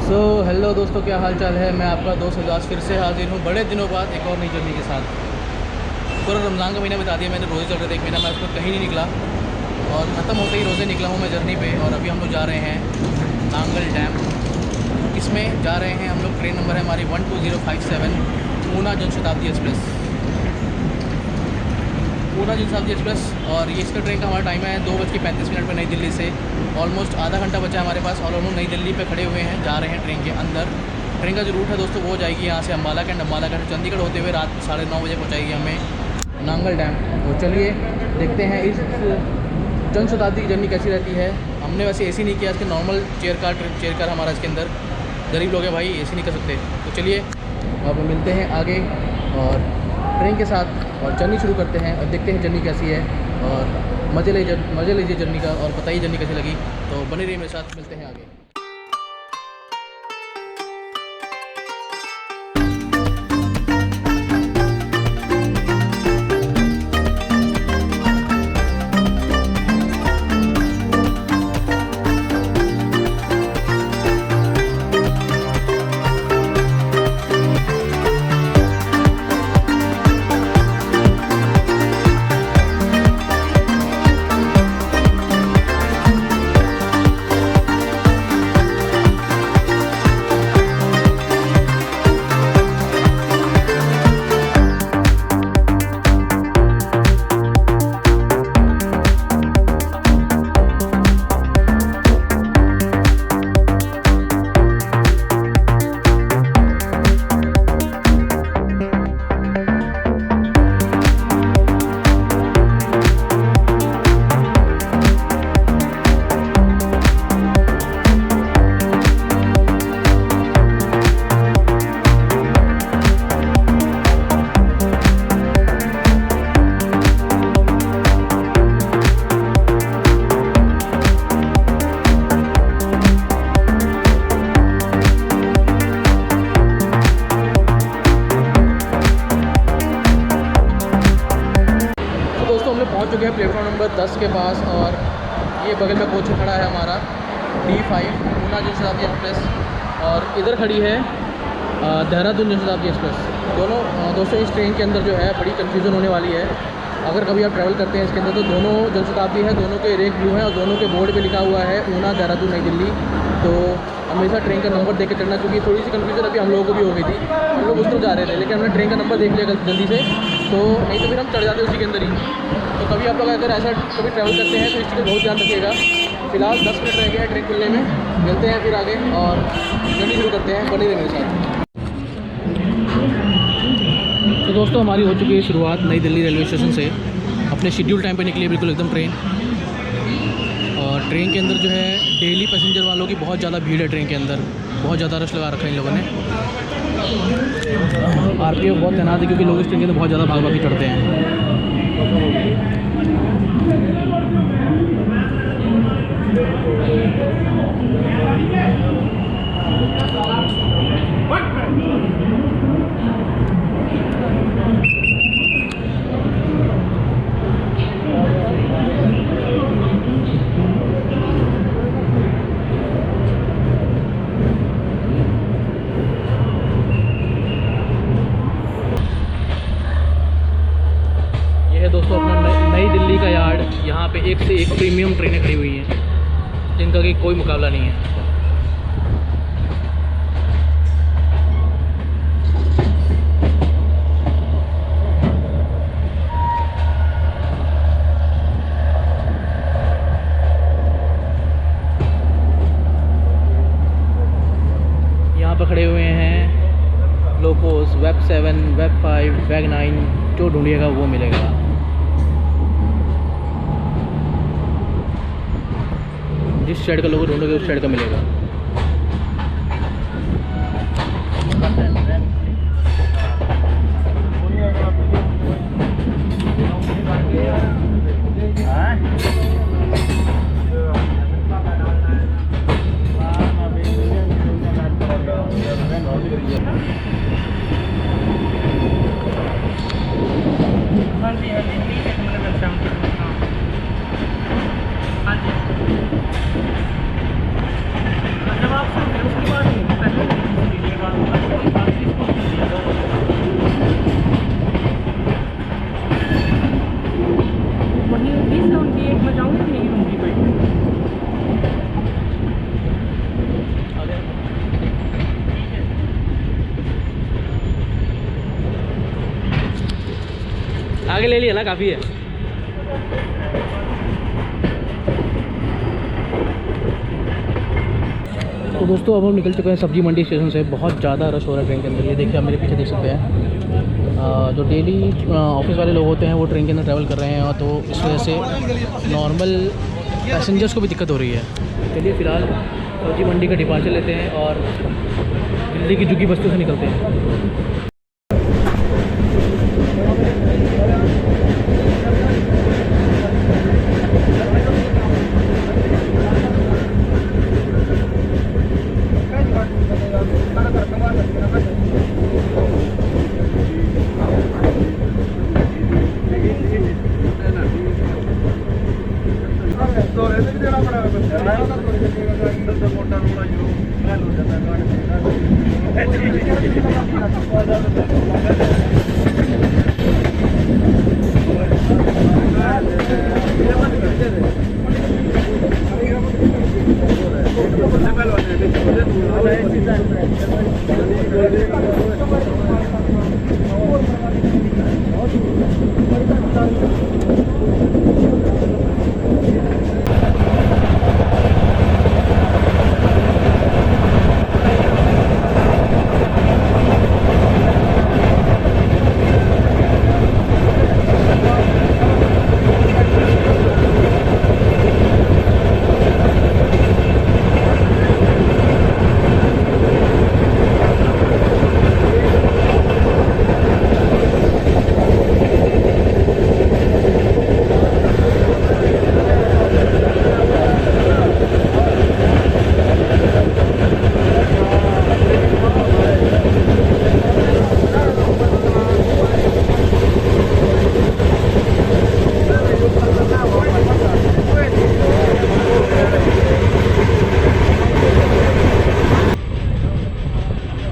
Hello दोस्तों, क्या हाल चाल है। मैं आपका दोस्त उजास फिर से हाजिर हूँ बड़े दिनों बाद एक और नई जर्नी के साथ। पूरा रमज़ान का महीना बता दिया मैंने, रोज़े चल रहे थे एक महीना, मैं उसको कहीं नहीं निकला और ख़त्म होते ही रोज़े निकला हूँ मैं जर्नी पे। और अभी हम लोग जा रहे हैं नांगल डैम। इसमें जा रहे हैं हम लोग, ट्रेन नंबर है हमारी 12057 ऊना जनशताब्दी एक्सप्रेस। ऊना जनशताब्दी एक्सप्रेस। और ये इसका ट्रेन का हमारा टाइम है 2:35 पर नई दिल्ली से। ऑलमोस्ट आधा घंटा बचा है हमारे पास और हम लोग नई दिल्ली पे खड़े हुए हैं, जा रहे हैं ट्रेन के अंदर। ट्रेन का जो रूट है दोस्तों वो जाएगी यहाँ से अम्बाला कैंट, अम्बाला कैंट चंडीगढ़ होते हुए रात 9:30 बजे पहुँचाएगी हमें नांगल डैम। तो चलिए देखते हैं इस जनशताब्दी की जर्नी कैसी रहती है। हमने वैसे एसी नहीं किया, इसके नॉर्मल चेयर कार हमारा इसके अंदर। गरीब लोग हैं भाई, एसी नहीं कर सकते। तो चलिए अब मिलते हैं आगे और ट्रेन के साथ और जर्नी शुरू करते हैं और देखते हैं जर्नी कैसी है और मज़े लीजिए जर्नी का और बताइए जर्नी कैसी लगी। तो बने रहिए मेरे साथ, मिलते हैं आगे। पहुंच चुके हैं प्लेटफॉर्म नंबर 10 के पास और ये बगल में कोच खड़ा है हमारा D5 ऊना जनशताब्दी एक्सप्रेस और इधर खड़ी है देहरादून जनशताब्दी एक्सप्रेस। दोनों दोस्तों इस ट्रेन के अंदर जो है बड़ी कन्फ्यूज़न होने वाली है। अगर कभी आप ट्रैवल करते हैं इसके अंदर तो दोनों जनशताब्दी है, दोनों के रेक ब्लू हैं और दोनों के बोर्ड पे लिखा हुआ है ऊना देहरादून नई दिल्ली। तो हमेशा ट्रेन का नंबर देख के चढ़ना, क्योंकि थोड़ी सी कन्फ्यूज़न अभी हम लोगों को भी हो गई थी। हम लोग उस तरफ जा रहे थे लेकिन हमने ट्रेन का नंबर देख लिया जल्दी से, तो नहीं तो फिर हम चढ़ जाते उसी के अंदर ही। तो कभी आप लोग अगर ऐसा कभी ट्रैवल करते हैं तो इस चीज़ का बहुत ध्यान रखिएगा। फिलहाल 10 मिनट रह गए हैं ट्रेन खुलने में, मिलते हैं फिर आगे और जर्नी शुरू करते हैं, बने रहिए मेरे साथ। तो दोस्तों हमारी हो चुकी है शुरुआत नई दिल्ली रेलवे स्टेशन से। अपने शेड्यूल टाइम पे निकली है बिल्कुल एकदम ट्रेन। और ट्रेन के अंदर जो है डेली पैसेंजर वालों की बहुत ज़्यादा भीड़ है ट्रेन के अंदर, बहुत ज़्यादा रश लगा रखा है इन लोगों ने। RPF बहुत तैनात है क्योंकि लोग इस ट्रेन के अंदर बहुत ज़्यादा भाग के चढ़ते हैं। दोस्तों अपना नई दिल्ली का यार्ड, यहाँ पे एक से एक प्रीमियम ट्रेनें खड़ी हुई हैं जिनका कि कोई मुकाबला नहीं है। यहाँ पर खड़े हुए हैं लोकोस, वेब 7, वेब 5, वेब 9, जो ढूंढिएगा वो मिलेगा। जिस साइड का लोगो ढूंढोगे उस साइड का मिलेगा। आगे ले लिया ना, काफ़ी है। तो दोस्तों अब हम निकल चुके हैं सब्जी मंडी स्टेशन से। बहुत ज़्यादा रश हो रहा है ट्रेन के अंदर। ये देखिए आप मेरे पीछे देख सकते हैं, जो डेली ऑफिस वाले लोग होते हैं वो ट्रेन के अंदर ट्रैवल कर रहे हैं, और तो इस वजह से नॉर्मल पैसेंजर्स को भी दिक्कत हो रही है। चलिए फ़िलहाल सब्जी मंडी का डिपार्चर लेते हैं और दिल्ली की झुग्गी बस्तियों से निकलते हैं।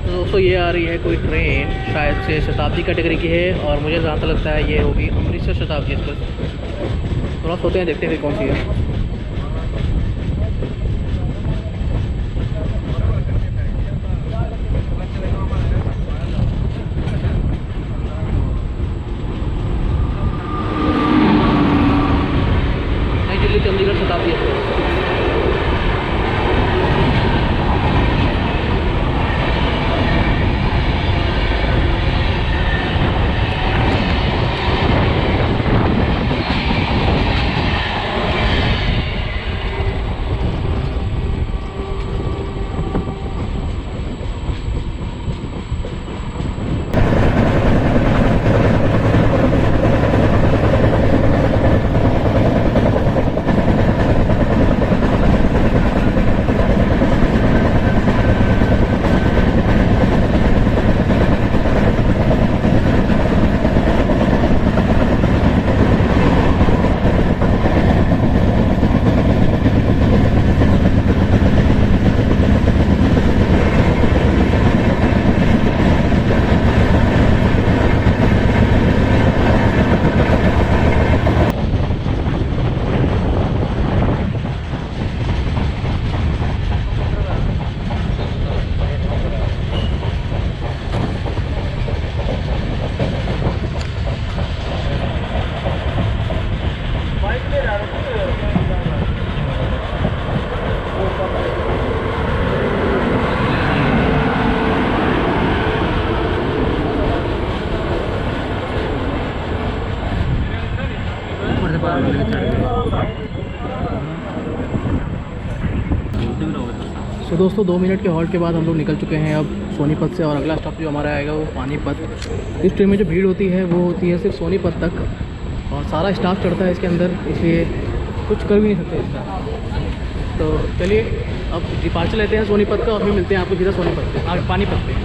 दोस्तों ये आ रही है कोई ट्रेन, शायद से शताब्दी कैटेगरी की है, और मुझे जहाँ तक लगता है ये होगी अमृतसर शताब्दी एक्सप्रेस। थोड़ा सोते हैं, देखते हैं कौन सी है। नई दिल्ली चंडीगढ़ शताब्दी एक्सप्रेस। तो दोस्तों 2 मिनट के हॉल्ट के बाद हम लोग निकल चुके हैं अब सोनीपत से, और अगला स्टॉप जो हमारा आएगा वो पानीपत। इस ट्रेन में जो भीड़ होती है वो होती है सिर्फ सोनीपत तक, और सारा स्टाफ चढ़ता है इसके अंदर, इसलिए कुछ कर भी नहीं सकते इसका। तो चलिए अब डिपार्चर लेते हैं सोनीपत का, और फिर मिलते हैं आपको सीधा सोनीपत पे, पानीपत पे।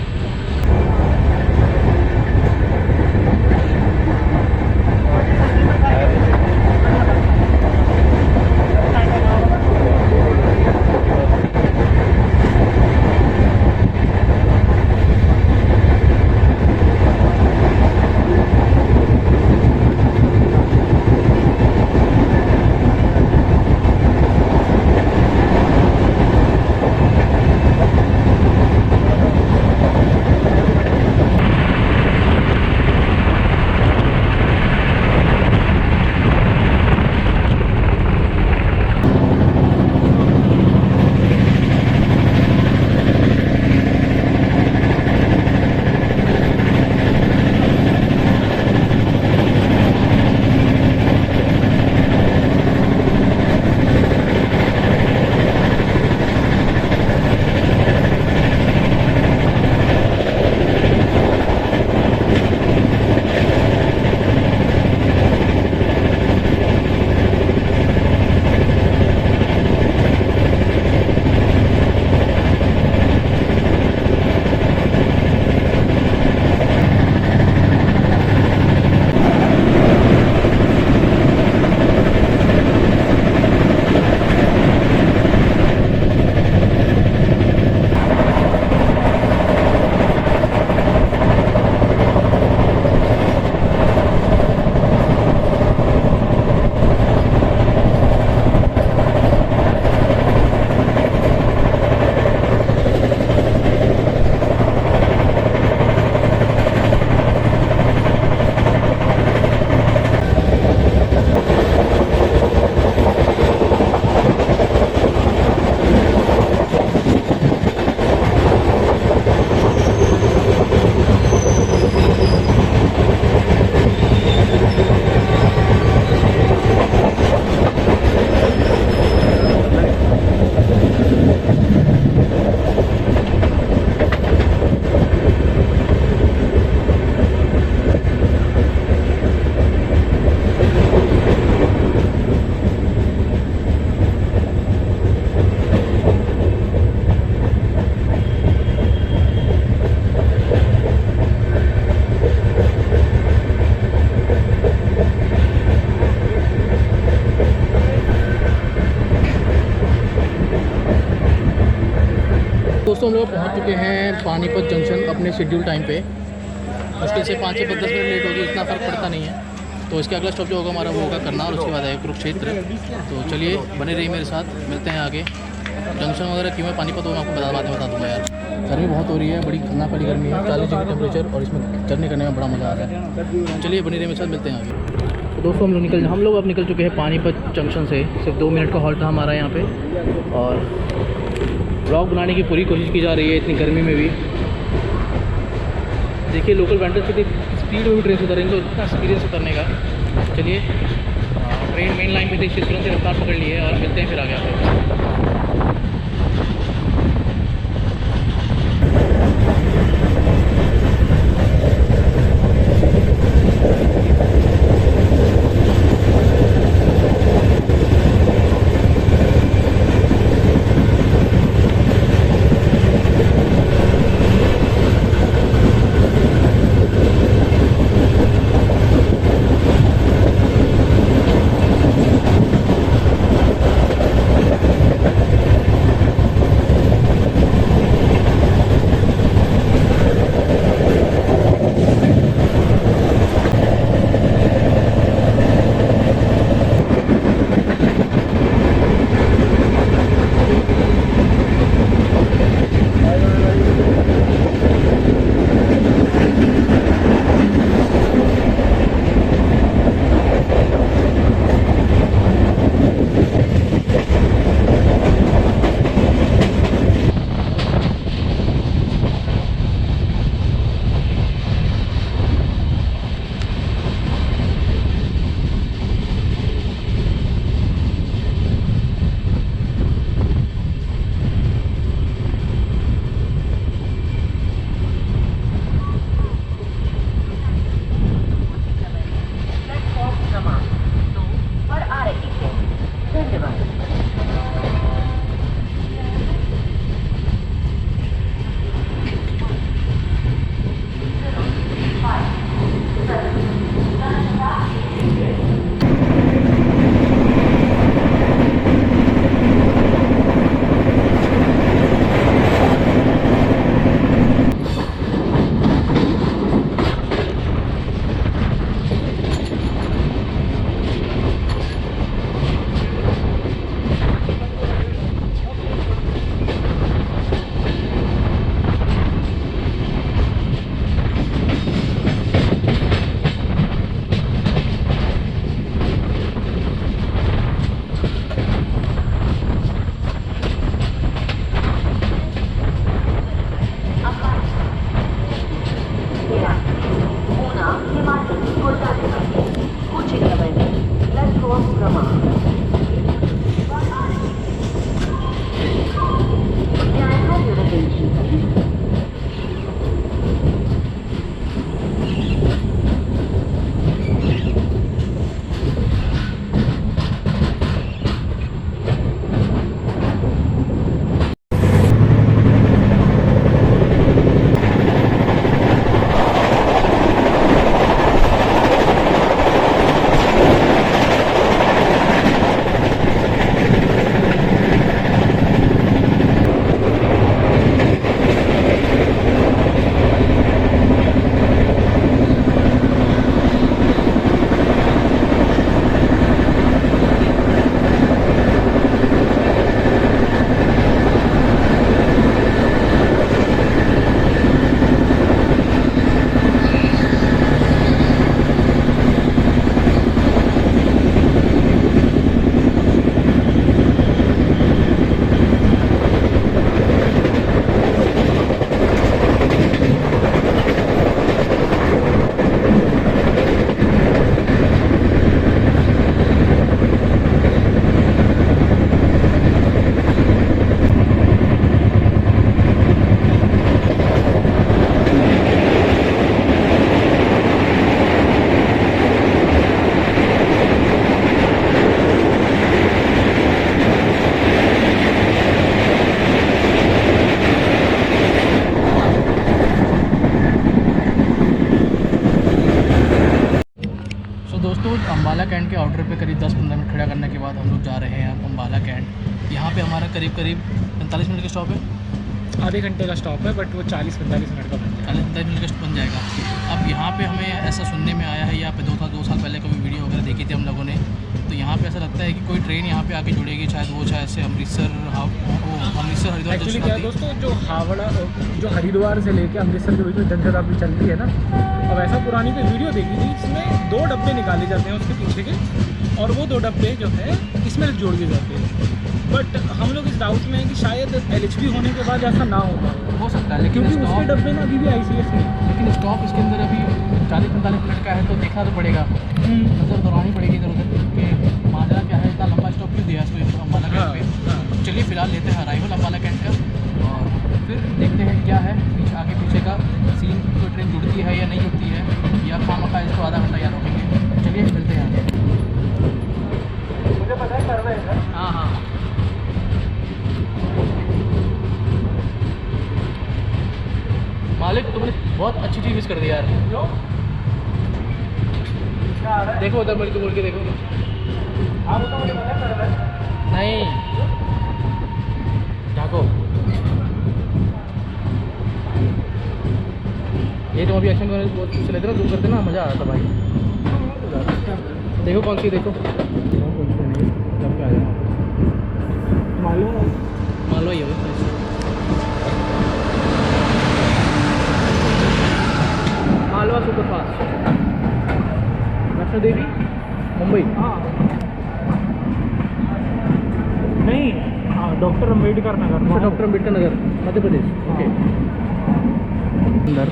दोस्तों हम लोग पहुँच चुके हैं पानीपत जंक्शन अपने शेड्यूल टाइम पे। मुश्किल से 5 से 10 मिनट लेट होगी, इतना फ़र्क पड़ता नहीं है। तो इसके अगला स्टॉप जो होगा हमारा वो होगा करनाल, उसके बाद है कुरुक्षेत्र। तो चलिए बने रहिए मेरे साथ, मिलते हैं आगे। जंक्शन वगैरह क्यों है पानीपत वो मैं आपको बता दूँगा यार। गर्मी बहुत हो रही है, बड़ी खतरनाक वाली गर्मी है, 40 डिग्री टेम्परेचर, और इसमें जर्नी करने में बड़ा मज़ा आ रहा है। चलिए बने रहिए मेरे साथ, मिलते हैं आगे। तो दोस्तों हम लोग अब निकल चुके हैं पानीपत जंक्शन से। सिर्फ 2 मिनट का हॉल्ट था हमारा यहाँ पे, और ब्लॉग बनाने की पूरी कोशिश की जा रही है इतनी गर्मी में भी। देखिए लोकल वेंडर्स कितनी स्पीड में भी ट्रेन से उतरेंगे, तो इतना एक्सपीरियंस उतरने का। चलिए ट्रेन मेन लाइन में देखिए तुरंत रफ्तार पकड़ ली है, और मिलते हैं फिर आगे आपको। अम्बाला कैंट के ऑर्डर पे करीब 10-15 मिनट खड़ा करने के बाद हम लोग जा रहे हैं अम्बाला कैंट। यहाँ पे हमारा करीब 45 मिनट का स्टॉप है। आधे घंटे का स्टॉप है, बट वो 40-45 मिनट का बन जाएगा। 40-45 मिनट का बन जाएगा। अब यहाँ पे हमें ऐसा सुनने में आया है, यहाँ पे 2 साल पहले कभी वीडियो वगैरह देखी थी हम लोगों ने, तो यहाँ पे ऐसा लगता है कि कोई ट्रेन यहाँ पे आके जुड़ेगी, शायद वो शायद से अमृतसर हरिद्वार एक्चुअली क्या है दोस्तों, जो हावड़ा जो हरिद्वार से लेके अमृतसर के बीच में जनशताब्दी चलती है ना, अब ऐसा पुरानी कोई वीडियो देखी थी, इसमें 2 डब्बे निकाले जाते हैं उसके पीछे के, और वो 2 डब्बे जो है इसमें जोड़ दिए जाते हैं। बट हम लोग इस डाउट में हैं कि शायद LHB होने के बाद ऐसा ना होता हो सकता है, लेकिन क्योंकि उसके डब्बे ना अभी भी ICS में, लेकिन स्टॉप इसके अंदर अभी 40-45 मिनट का है, तो देखना तो पड़ेगा, नज़र दौड़ानी पड़ेगी इधर उधर कि माजरा क्या है, इतना लंबा स्टॉप क्यों दिया है इसको अम्बाला कैंट पे। चलिए फिलहाल लेते हैं अराइवल अम्बाला कैंट का, और फिर देखते हैं क्या है आगे पीछे का सीन, कोई ट्रेन जुड़ती है या नहीं जुड़ती है, या खामखा इसको आधा घंटा याद रखेंगे। चलिए मिलते हैं आगे। मुझे पता है कर रहे हैं। हाँ हाँ, मालिक तुमने बहुत अच्छी चीज़ मिस कर दी यार। देखो उधर मुझे बोल के देखो। हाँ तो मुझे पता है कर रहे हैं। नहीं ढाको, ये तुम अभी एक्शन चले थे ना, जूम करते ना, मज़ा आ रहा था भाई। देखो कौन सी, देखो मालूम ही है मालवा सुपरफास्ट, वैष्णो देवी मुंबई। हाँ नहीं, हाँ doctor Ambedkar Nagar, doctor Ambedkar Nagar Madhya Pradesh. Okay अंदर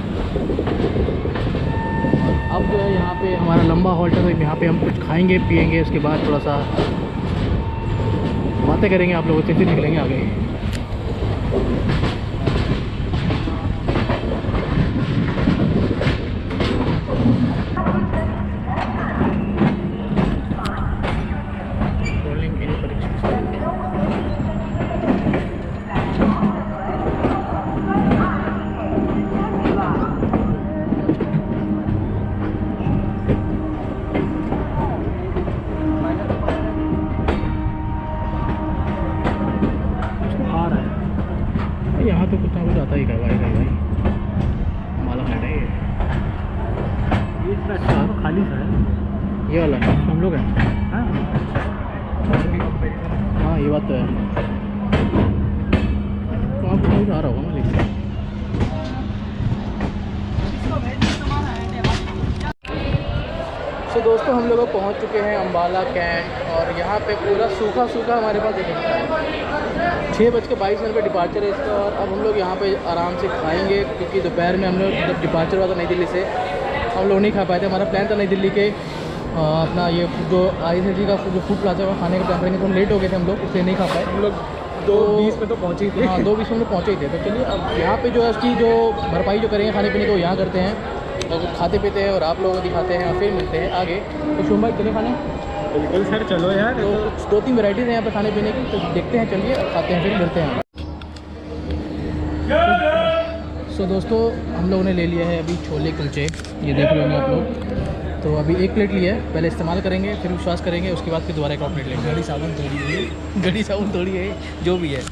अब जो है यहाँ पे हमारा लंबा हॉल्ट है, तो यहाँ पे हम कुछ खाएंगे पिएंगे, उसके बाद थोड़ा सा बातें करेंगे आप लोगों से, फिर निकलेंगे आगे। यहाँ तो कुछ ना कुछ आता ही करवाएगा भाई, माला है ये तो खाली सा है, ये वाला हम लोग हैं। हाँ हाँ ये बात तो है, तो आपको कुछ आ रहा होगा ना लेकिन। तो दोस्तों हम लोग पहुँच चुके हैं अम्बाला कैंट, और यहाँ पे पूरा सूखा सूखा हमारे पास दिखता है। 6:22 पे डिपार्चर है इसका, और अब हम लोग यहाँ पे आराम से खाएंगे, क्योंकि दोपहर में हम लोग जब डिपार्चर हुआ था नई दिल्ली से, हम लोग नहीं खा पाए थे। हमारा प्लान था नई दिल्ली के अपना ये जो ICSD का जो फूड प्लाजा में खाने का प्लान करेंगे, तो हम लेट हो गए थे हम लोग, इसलिए नहीं खा पाए। हम लोग 2:20 में तो पहुँचे ही थे। हाँ 2:20 में हम लोग पहुँचे ही थे। तो चलिए अब यहाँ पे जो है उसकी जो भरपाई जो करेंगे खाने पीने को, यहाँ करते हैं, और कुछ खाते पीते हैं और आप लोगों को दिखाते हैं, और फिर मिलते हैं आगे। तो शुभ भाई चले खाने? बिल्कुल सर, चलो यार। तो कुछ 2-3 वैराइटीज़ हैं यहाँ पे खाने पीने की, तो देखते हैं, चलिए और खाते हैं, फिर मिलते हैं। सो दोस्तों हम लोगों ने ले लिया है अभी छोले कुलचे, ये देख रहे होंगे आप लोग। तो अभी 1 प्लेट लिया है, पहले इस्तेमाल करेंगे, फिर विश्वास करेंगे, उसके बाद फिर दोबारा एक और प्लेट लेंगे। गड़ी साबुन थोड़ी है, गड़ी साबुन थोड़ी है, जो भी है।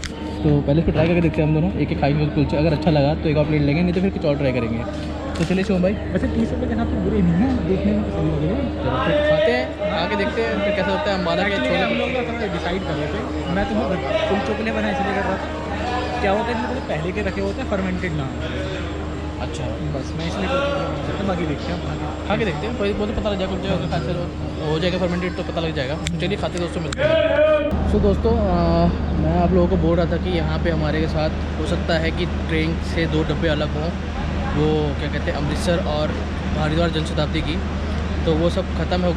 तो पहले इसको ट्राई करके देखते हैं हम दोनों, एक खाएंगे कुलचे, अगर अच्छा लगा तो एक और प्लेट लेंगे, नहीं तो फिर कुछ और ट्राई करेंगे। तो चलिए शिवम भाई। वैसे 30 रुपये के यहाँ पे बुरे नहीं है, देखने में तो सही लग रहे हैं। चलो फिर खाते हैं, आके देखते हैं फिर कैसा होता है अम्बाला के छोले। हम लोग सबसे डिसाइड कर रहे थे, मैं तुम्हें कुलचों के लिए बनाए इसलिए कर रहा था। क्या होता है इनमें थोड़े पहले के रखे होते हैं, फर्मेंटेड ना। अच्छा बस मैं इसलिए तो बाकी देखते हैं, खा के देखते हैं, वो तो पता लग जाएगा, कुछ खाते हो जाएगा फर्मेंटेड तो पता लग जाएगा। चलिए खाते दोस्तों, मिलते हैं। सो दोस्तों मैं आप लोगों को बोल रहा था कि यहाँ पे हमारे के साथ हो सकता है कि ट्रेन से 2 डब्बे अलग हों, वो क्या कहते हैं अमृतसर और हरिद्वार जनशताब्दी की, तो वो सब ख़त्म हो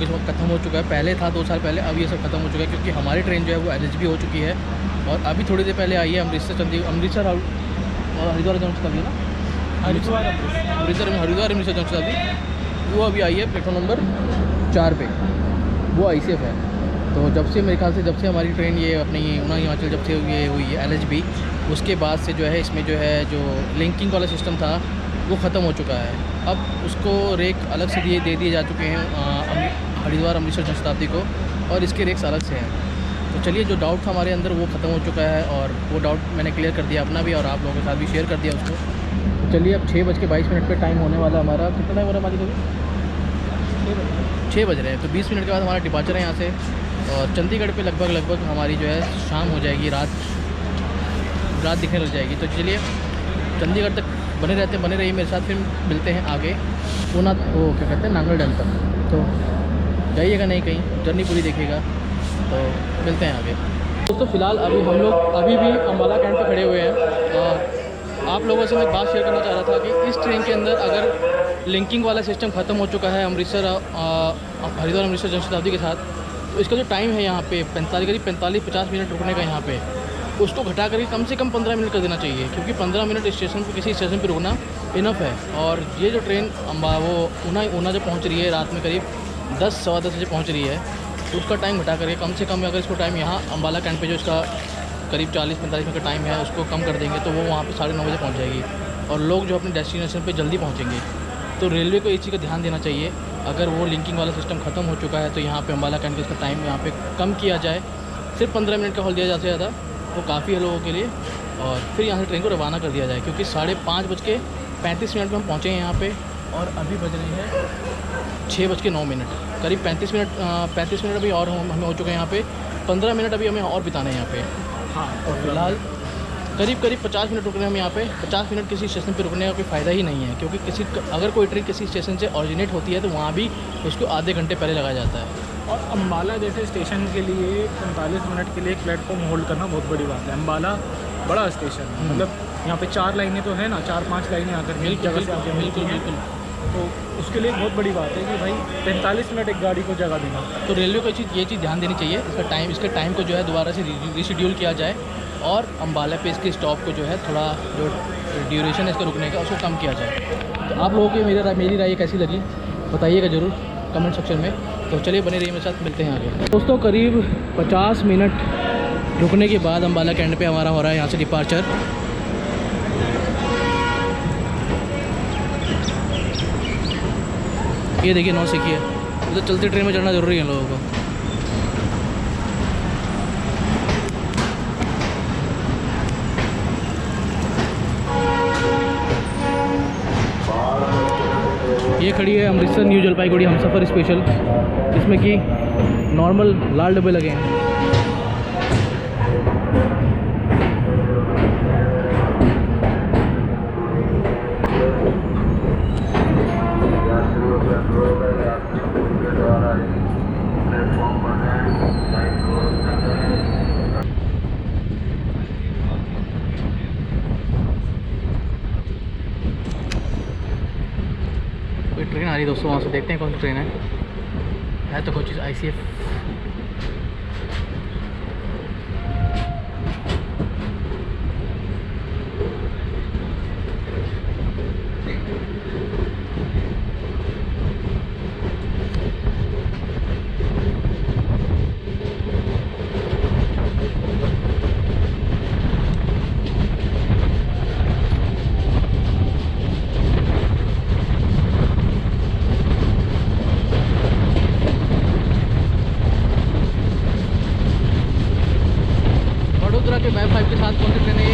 चुका है। पहले था 2 साल पहले, अब ये सब खत्म हो चुका है, क्योंकि हमारी ट्रेन जो है वो LHB हो चुकी है, और अभी थोड़ी देर पहले आई है अमृतसर और हरिद्वार जनशताब्दी ना, हरिद्वार अमृतसर जनशताब्दी, वो अभी आई है प्लेटफॉर्म नंबर 4 पे, वो ICF है। तो जब से मेरे ख्याल से जब से हमारी ट्रेन ये अपनी ऊना हिमाचल जब से ये हुई है LHB, उसके बाद से जो है इसमें जो है जो लिंकिंग वाला सिस्टम था वो ख़त्म हो चुका है। अब उसको रेक अलग से दे दिए जा चुके हैं हरिद्वार अमृतसर जनशताब्दी को, और इसके रेक्स अलग से हैं। तो तो चलिए, जो डाउट था हमारे अंदर वो ख़त्म हो चुका है और वो डाउट मैंने क्लियर कर दिया अपना भी और आप लोगों के साथ भी शेयर कर दिया उसको। तो चलिए, अब 6:22 पे टाइम होने वाला हमारा। कितना टाइम हो रहा है हमारी कभी? 6 बज रहे हैं। तो 20 मिनट के बाद हमारा डिपार्चर है यहाँ से और चंडीगढ़ पे लगभग हमारी जो है शाम हो जाएगी, रात दिखने लग जाएगी। तो चलिए, चंडीगढ़ तक बने रहिए मेरे साथ, फिर मिलते हैं आगे पूना, वो क्या कहते हैं, नांगल डैम तक। तो जाइएगा नहीं कहीं, जर्नी पूरी देखिएगा। तो मिलते हैं आगे। दोस्तों, फ़िलहाल अभी हम लोग अभी भी अम्बाला कैंट पे खड़े हुए हैं और आप लोगों से मैं बात शेयर करना चाह रहा था कि इस ट्रेन के अंदर अगर लिंकिंग वाला सिस्टम ख़त्म हो चुका है हरिद्वार अमृतसर जन शताब्दी के साथ, तो इसका जो टाइम है यहाँ पे 45-50 मिनट रुकने का यहाँ पे, उसको घटा कर कम से कम 15 मिनट कर देना चाहिए, क्योंकि 15 मिनट स्टेशन पे किसी स्टेशन पे रुकना इनफ है। और ये जो ट्रेन ऊना जब पहुँच रही है रात में करीब 10-10:15 बजे पहुँच रही है, उसका टाइम घटा करके कम से कम अगर इसको टाइम यहाँ अम्बाला कैंट पे जो इसका करीब 40-45 मिनट का टाइम है उसको कम कर देंगे तो वो वहाँ पे 9:30 बजे पहुँच जाएगी और लोग जो अपने डेस्टिनेशन पे जल्दी पहुँचेंगे। तो रेलवे को इस चीज़ का ध्यान देना चाहिए, अगर वो लिंकिंग वाला सिस्टम ख़त्म हो चुका है तो यहाँ पे अम्बाला कैंट का इसका टाइम यहाँ पे कम किया जाए, सिर्फ 15 मिनट का हॉल दिया जाता है ज़्यादा, वो काफ़ी है लोगों के लिए। और फिर यहाँ से ट्रेन को रवाना कर दिया जाए, क्योंकि 5:35 में हम पहुँचे हैं यहाँ पे और अभी बज रही है 6:09, करीब 35 मिनट अभी और हमें हो चुके हैं यहाँ पे। 15 मिनट अभी हमें और बिताने हैं यहाँ पे। हाँ, और फिलहाल करीब 50 मिनट रुक रहे हैं हम यहाँ पे। 50 मिनट किसी स्टेशन पे रुकने का कोई फ़ायदा ही नहीं है, क्योंकि अगर कोई ट्रेन किसी स्टेशन से ऑरिजिनेट होती है तो वहाँ भी उसको आधे घंटे पहले लगाया जाता है। और अम्बाला जैसे स्टेशन के लिए 45 मिनट के लिए एक प्लेटफॉर्म होल्ड करना बहुत बड़ी बात है। अम्बाला बड़ा स्टेशन है, मतलब यहाँ पे 4 लाइनें तो है ना, 4-5 लाइनें आकर एक जगह से आकर मिलती हैं, तो उसके लिए बहुत बड़ी बात है कि भाई 45 मिनट एक गाड़ी को जगह देना। तो रेलवे को ये चीज़ ध्यान देनी चाहिए, इसके टाइम को जो है दोबारा से रीशेड्यूल किया जाए और अम्बाला पे इसके स्टॉप को जो है थोड़ा जो ड्यूरेशन है इसका रुकने का उसको कम किया जाए। तो आप लोगों की मेरी राय कैसी लगी बताइएगा ज़रूर कमेंट सेक्शन में। तो चलिए, बने रहिए मेरे साथ, मिलते हैं आगे। दोस्तों, करीब 50 मिनट रुकने के बाद अम्बाला कैंट पे हमारा हो रहा है यहाँ से डिपार्चर। ये देखिए नौसिखी है, तो चलती ट्रेन में चढ़ना ज़रूरी है लोगों को। ये खड़ी है अमृतसर न्यू जलपाईगुड़ी हमसफ़र स्पेशल, जिसमें कि नॉर्मल लाल डब्बे लगे हैं। कोई ट्रेन आ रही है दोस्तों, वहाँ से देखते हैं कौन सी ट्रेन है तो कुछ ICF। के मैप 5 के साथ कौन सी ट्रेन है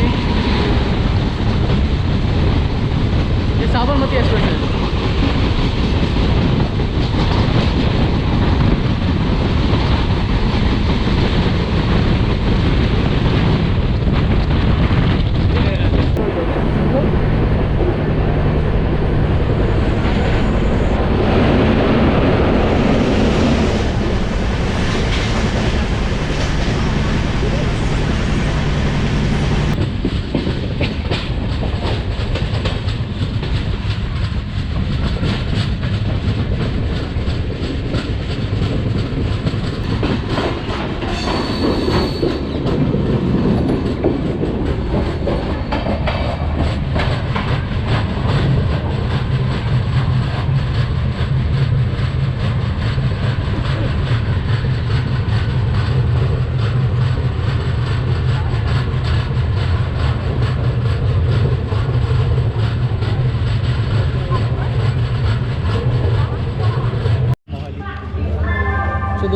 ये साबरमती एक्सप्रेस है।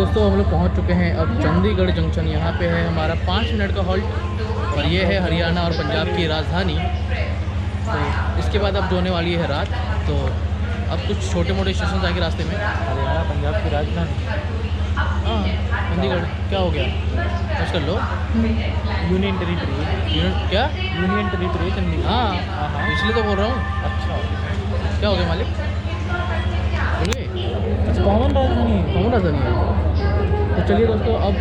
दोस्तों हम लोग पहुंच चुके हैं अब चंडीगढ़ जंक्शन। यहाँ पे है हमारा 5 मिनट का हॉल्ट और ये है हरियाणा और पंजाब की राजधानी। तो इसके बाद अब होने वाली है रात। तो अब कुछ छोटे मोटे स्टेशन आएंगे रास्ते में। हरियाणा पंजाब की राजधानी। हाँ चंडीगढ़ क्या हो गया, बस कर लो। Union territory. क्या यूनियन टेरिटरी चंडीगढ़। हाँ इसलिए तो बोल रहा हूँ। अच्छा, क्या हो गया मालिक, बोल गए कॉमन राजधानी। कौन राजधानी है। तो चलिए दोस्तों अब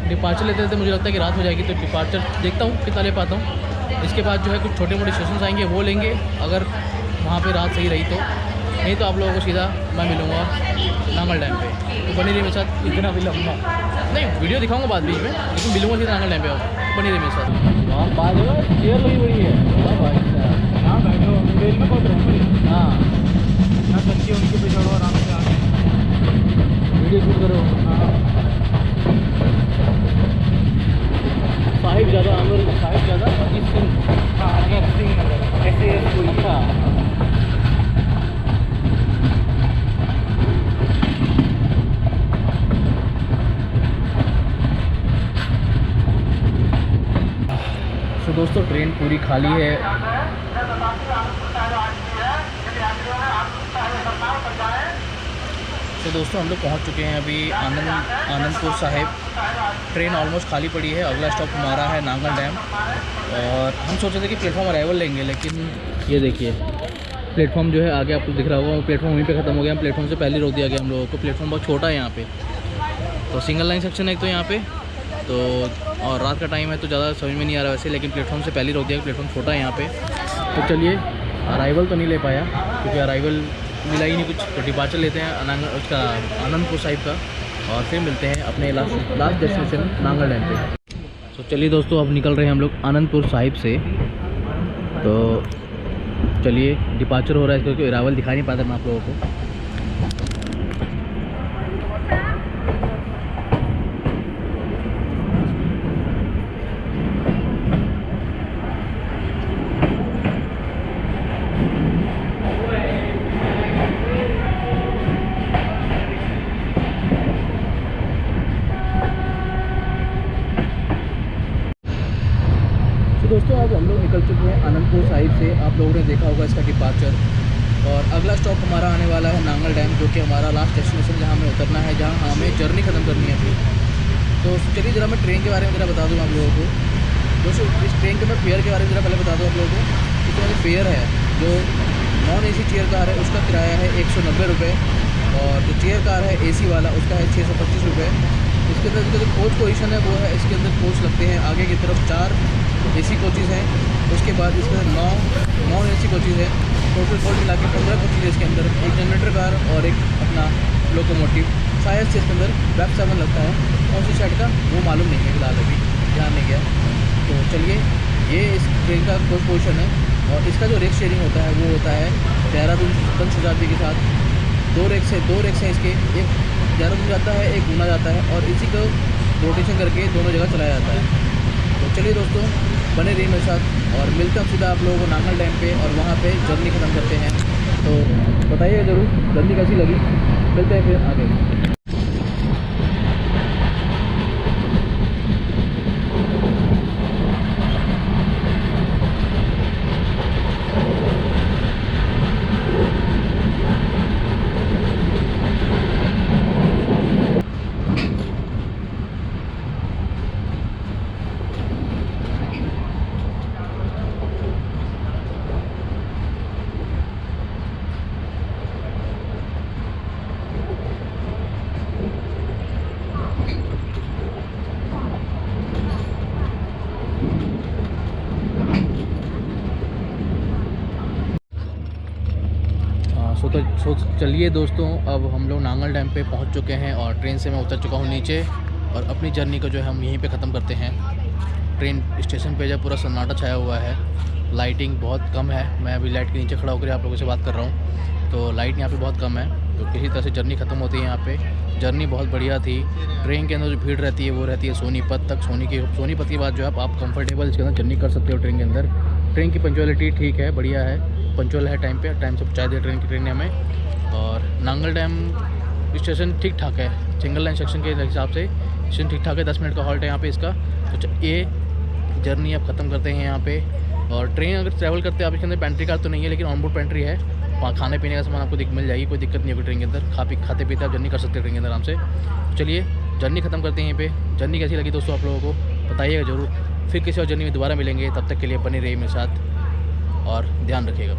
डिपार्चर लेते लेते मुझे लगता है कि रात हो जाएगी, तो डिपार्चर देखता हूँ कितना ले पाता हूँ। इसके बाद जो है कुछ छोटे मोटे स्टेशन आएंगे वो लेंगे, अगर वहाँ पे रात सही रही तो। नहीं तो आप लोगों को सीधा मैं मिलूँगा नांगल डैम पे। तो बनी रही मेरे साथ। इतना भी लंबा नहीं वीडियो दिखाऊंगा बाद बीच में, लेकिन मिलूँगा सीधा नांगल डैम पे। आओ बनी रही मेरे साथ। वहाँ बाद में चेयर लगी हुई है। हाँ भाई साहब। हाँ बैठो, रेल में बहुत रहती है। हाँ यहाँ चलती है उनके पे चढ़ो आराम से आगे। वीडियो शूट करो। हाँ साहिब ज़्यादा अमर, साहिब ज़्यादा अजीत सिंह। हाँ अजीत सिंह नगर ऐसे कोई। अच्छा तो दोस्तों ट्रेन पूरी खाली है। तो दोस्तों हम लोग पहुंच चुके हैं अभी आनंदपुर साहिब। ट्रेन ऑलमोस्ट खाली पड़ी है। अगला स्टॉप हमारा है नांगल डैम। और हम सोच रहे थे कि प्लेटफॉर्म अराइवल लेंगे, लेकिन ये देखिए प्लेटफॉर्म जो है आगे आपको दिख रहा होगा, प्लेटफॉर्म वहीं पे ख़त्म हो गया। प्लेटफॉर्म से पहले रोक दिया गया हम लोगों को। प्लेटफॉर्म बहुत छोटा है यहाँ पे, तो सिंगल लाइन सेक्शन है एक तो यहाँ पे। तो और रात का टाइम है तो ज़्यादा समझ में नहीं आ रहा वैसे, लेकिन प्लेटफॉर्म से पहले रोक दिया। प्लेटफॉर्म छोटा है यहाँ पे। तो चलिए अराइवल तो नहीं ले पाया क्योंकि अराइवल मिला ही नहीं कुछ। तो डिपार्चर लेते हैं उसका आनंदपुर साहिब का, और फिर मिलते हैं अपने लास्ट डेस्टिनेशन नांगल डैम पे। तो चलिए दोस्तों अब निकल रहे हैं हम लोग आनंदपुर साहिब से। तो चलिए डिपार्चर हो रहा है क्योंकि अराइवल दिखा नहीं पाता मैं आप लोगों को। दोस्तों अब हम लोग निकल चुके हैं आनंदपुर साहिब से। आप लोगों ने देखा होगा इसका डिपार्चर। और अगला स्टॉप हमारा आने वाला है नांगल डैम, जो कि हमारा लास्ट डेस्टिनेशन जहाँ हमें उतरना है, जहाँ हमें जर्नी ख़त्म करनी है अपनी। तो चलिए ज़रा मैं ट्रेन के बारे में ज़रा बता दूँ आप लोगों को। दोस्तों इस ट्रेन के मैं फेयर के बारे में ज़रा पहले बता दूँ आप लोगों को। इसमें जो फेयर है, जो नॉन AC चेयर कार है उसका किराया है 190 रुपये, और जो चेयर कार है AC वाला उसका है 625 रुपये। इसके अंदर जो कोच पोजीशन है वो है, इसके अंदर कोच लगते हैं आगे की तरफ 4 AC कोचेज़ हैं। उसके बाद इसके अंदर 9 नॉन AC कोचेज़ हैं। टोटल कोच मिला के 15 कोचेज़ है इसके अंदर। एक जनरेटर कार और एक अपना लोकोमोटिव। शायद से इसके अंदर वेब 7 लगता है, कौन सी साइड का वो मालूम नहीं है फिलहाल, अभी ध्यान नहीं गया। तो चलिए ये इस ट्रेन का कोच पोजीशन है। और इसका जो रेक शेयरिंग होता है वो होता है देहरादून शताब्दी के साथ। दो रेक्स हैं इसके, एक देहरादून जाता है, एक ऊना जाता है, और इसी को रोटेशन करके दोनों जगह चलाया जाता है। तो चलिए दोस्तों बने रहिए मेरे साथ, और मिलते हैं सीधा आप लोगों को नांगल डैम पे, और वहाँ पे जर्नी ख़त्म करते हैं। तो बताइए ज़रूर जर्नी कैसी लगी। मिलते हैं फिर आगे। तो चलिए दोस्तों अब हम लोग नांगल डैम पे पहुंच चुके हैं, और ट्रेन से मैं उतर चुका हूं नीचे, और अपनी जर्नी को जो है हम यहीं पे ख़त्म करते हैं। ट्रेन स्टेशन पे जब पूरा सन्नाटा छाया हुआ है, लाइटिंग बहुत कम है। मैं अभी लाइट के नीचे खड़ा होकर आप लोगों से बात कर रहा हूँ, तो लाइट यहाँ पे बहुत कम है। तो किसी तरह से जर्नी ख़त्म होती है यहाँ पे। जर्नी बहुत बढ़िया थी। ट्रेन के अंदर जो भीड़ रहती है वो रहती है सोनीपत तक। सोनीपत के बाद जो है आप कंफर्टेबल इसके अंदर जर्नी कर सकते हो ट्रेन के अंदर। ट्रेन की पंचुअलिटी ठीक है, बढ़िया है, पंचुअल है, टाइम से पहुँचा दिया ट्रेन ने हमें। और नांगल डैम स्टेशन ठीक ठाक है, सिंगल लाइन सेक्शन के हिसाब से स्टेशन ठीक ठाक है। 10 मिनट का हॉल्ट है यहाँ पे इसका। तो ये जर्नी अब ख़त्म करते हैं यहाँ पे। और ट्रेन अगर ट्रैवल करते हैं आप, इसके अंदर पेंट्री कार तो नहीं है, लेकिन ऑनबोर्ड पेंट्री है। वहाँ खाने पीने का सामान आपको मिल जाएगी, कोई दिक्कत नहीं होगी ट्रेन के अंदर। खाते पीते आप जर्नी कर सकते हैं ट्रेन के अंदर आराम से। चलिए जर्नी ख़त्म करते हैं यहीं पे। जर्नी कैसी लगी दोस्तों आप लोगों को बताइएगा ज़रूर। फिर किसी और जर्नी में दोबारा मिलेंगे, तब तक के लिए बने रहिए मेरे साथ और ध्यान रखिएगा।